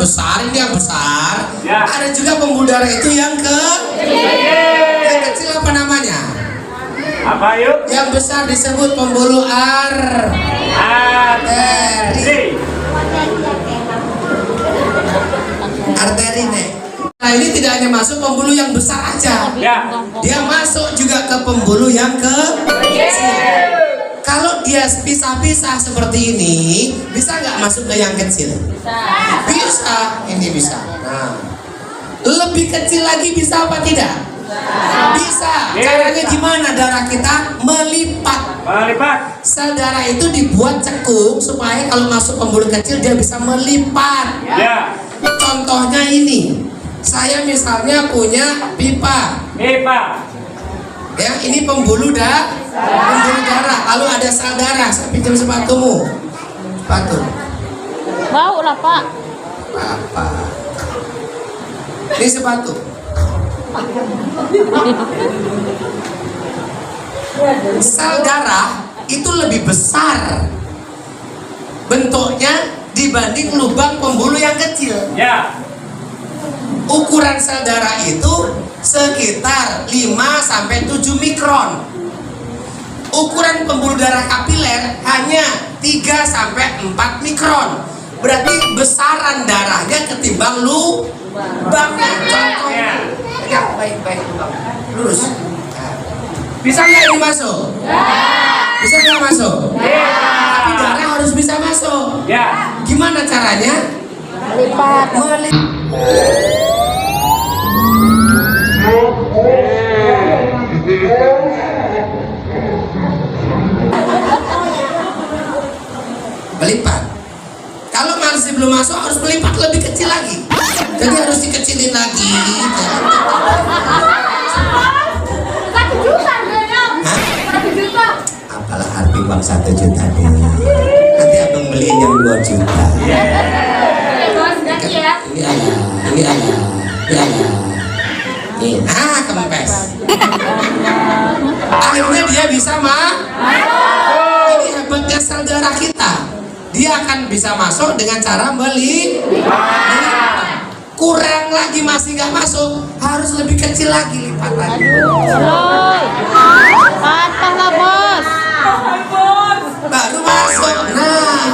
besar, ini yang besar. Ya. Ada juga pembuluh darah itu yang kecil apa namanya? Apa yuk? Yang besar disebut pembuluh arteri. Arteri nih. Nah ini tidak hanya masuk pembuluh yang besar aja, Ya. dia masuk juga ke pembuluh yang kecil. Kalau dia pisah-pisah seperti ini, bisa nggak masuk ke yang kecil? Bisa, ini bisa. Nah, lebih kecil lagi bisa apa tidak? Bisa. Caranya gimana? Darah kita melipat. Melipat. Sel darah itu dibuat cekung supaya kalau masuk pembuluh kecil dia bisa melipat. Ya. Contohnya ini, saya misalnya punya pipa. Pipa. Ya, ini pembuluh darah. Lalu ada sel darah. Saya pinjam sepatumu. Sepatu. Bau lah Pak. Apa? Ini sepatu. Sel darah itu lebih besar bentuknya dibanding lubang pembuluh yang kecil. Ya. Ukuran sel darah itu sekitar 5-7 mikron. Ukuran pembuluh darah kapiler hanya 3-4 mikron. Berarti besaran darahnya ketimbang lubangnya. Contohnya, ya, baik-baik lubang. Lurus. Bisa nggak ini masuk? Bisa nggak masuk? Tapi darah harus bisa masuk. Ya. Gimana caranya? Lipat. Melipat. Kalau masih belum masuk harus melipat lebih kecil lagi. Jadi harus dikecilin lagi. Apalah arti uang 1 juta nih? Nanti abang beliin yang 2 juta. Ini ada. Nih, kempes. Akhirnya dia bisa ini hebatnya sel darah kita. Dia akan bisa masuk dengan cara melipat. Kurang lagi masih nggak masuk, harus lebih kecil lagi lipatannya. Loy. Patah lah bos. Baru masuk. Nah,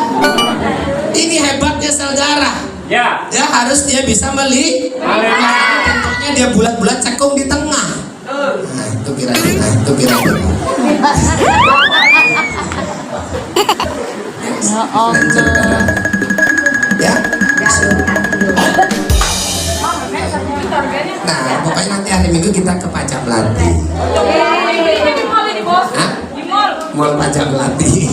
ini hebatnya sel darah. Ya. Ya harus dia bisa melipat. Bentuknya dia bulat-bulat cekung di tengah. Nah itu kira-kira. Ya Allah. Ya. Nah, pokoknya nanti hari Minggu kita ke Pajak Melati. Hah? Mall Pajak Melati.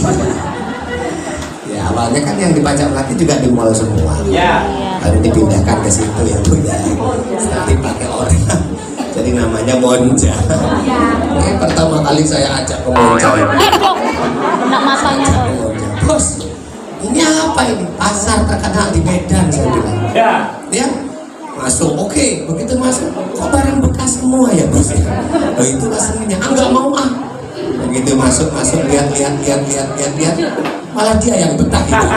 Ya, awalnya kan yang di Pajak Melati juga di mall semua. Ya. Lalu dipindahkan ke situ ya Bu ya. Setelah dipakai orang. Jadi namanya Monja. Ini pertama kali saya ajak ke Monja. Kena matanya. Bos, ini apa ini? Pasar terkenal di Medan, saya bilang. Ya. Ya, masuk. Oke, begitu masuk, kok barang bekas semua ya bos? Oh itu rasanya. Nggak mau ah. Begitu masuk, lihat, malah dia yang betah itu.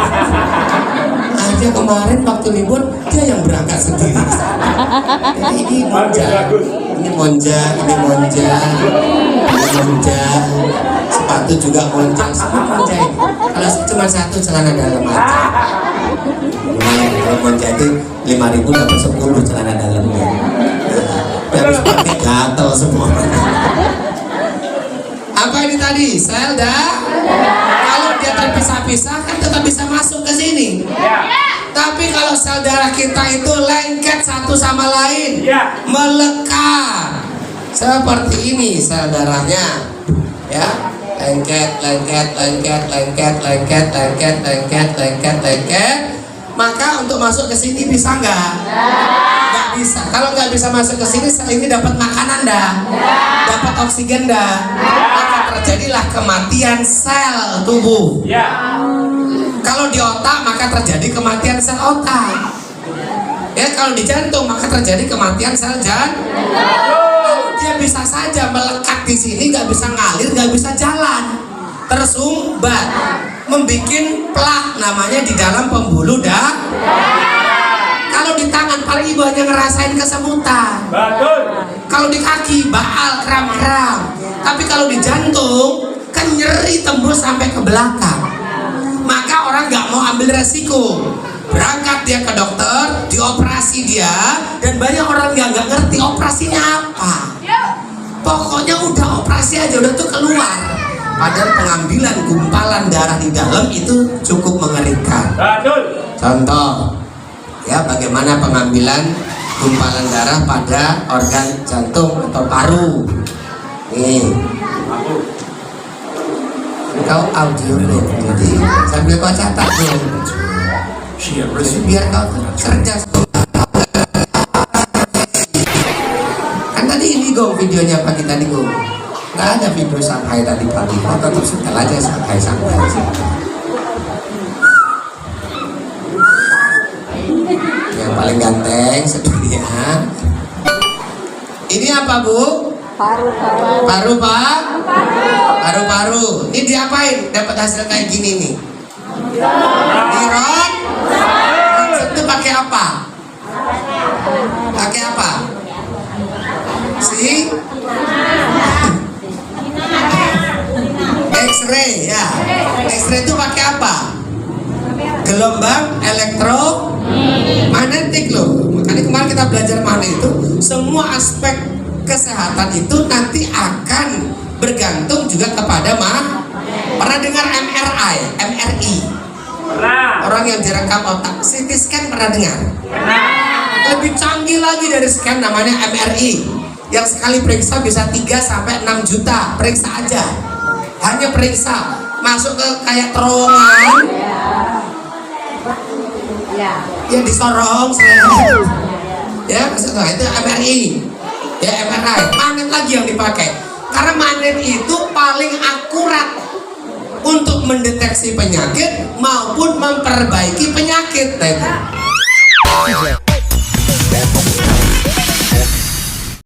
Aja kemarin waktu libur dia yang berangkat sendiri. Jadi ini Monja, sepatu juga Monja, semua Monja ini. Kalau cuma satu celana dalam aja. Lumayan kalau Monja itu 5.000 dapat 10 celana dalamnya. Terus seperti gatel semua. Apa ini tadi? Sel darah. Kalau dia terpisah-pisah kan tetap bisa masuk ke sini. Tapi kalau sel darah kita itu lengket satu sama lain, melekat seperti ini sel darahnya, ya, lengket. Maka untuk masuk ke sini bisa nggak? Nggak bisa. Kalau nggak bisa masuk ke sini, sel ini dapat makanan dah, dapat oksigen dah, maka terjadilah kematian sel tubuh. Kalau di otak maka terjadi kematian sel otak. Ya, kalau di jantung maka terjadi kematian sel jantung. Dia bisa saja melekat di sini, nggak bisa ngalir, nggak bisa jalan, tersumbat, membikin plak namanya di dalam pembuluh darah. Kalau di tangan paling ibu hanya ngerasain kesemutan. Betul. Kalau di kaki baal, kram-kram. Tapi kalau di jantung kan nyeri tembus sampai ke belakang. Maka orang nggak mau ambil resiko. Berangkat dia ke dokter, dioperasi dia, dan banyak orang yang nggak ngerti operasinya apa. Pokoknya udah operasi aja, udah tuh keluar. Padahal pengambilan gumpalan darah di dalam itu cukup mengerikan. Betul. Contoh, ya bagaimana pengambilan gumpalan darah pada organ jantung atau paru. Nih, kau audio dulu, jadi sambil kau catat dulu. Biar kau cerdas. Kan tadi ini Gong videonya pagi tadi Gong. Nggak ada video Shanghai tadi pagi. Kau tetap setel aja Shanghai. Yang paling ganteng sedunia. Ini apa Bu? Paru Pak? Paru. Ini diapain? Dapat hasil kayak gini nih. Dirot? Itu pakai apa? Pakai apa? Si? X-ray ya. X-ray itu pakai apa? Gelombang elektromagnetik loh. Makanya kemarin kita belajar mana itu, semua aspek kesehatan itu nanti akan bergantung juga kepada pernah dengar MRI? Pernah. Orang yang direkam otak, CT scan pernah dengar? Lebih canggih lagi dari scan namanya MRI. Yang sekali periksa bisa 3 sampai 6 juta periksa aja. Hanya periksa, masuk ke kayak terowongan. Ya disorong ya maksudnya itu MRI ya MRI. Magnet lagi yang dipakai karena magnet itu paling akurat untuk mendeteksi penyakit maupun memperbaiki penyakit. Nah, itu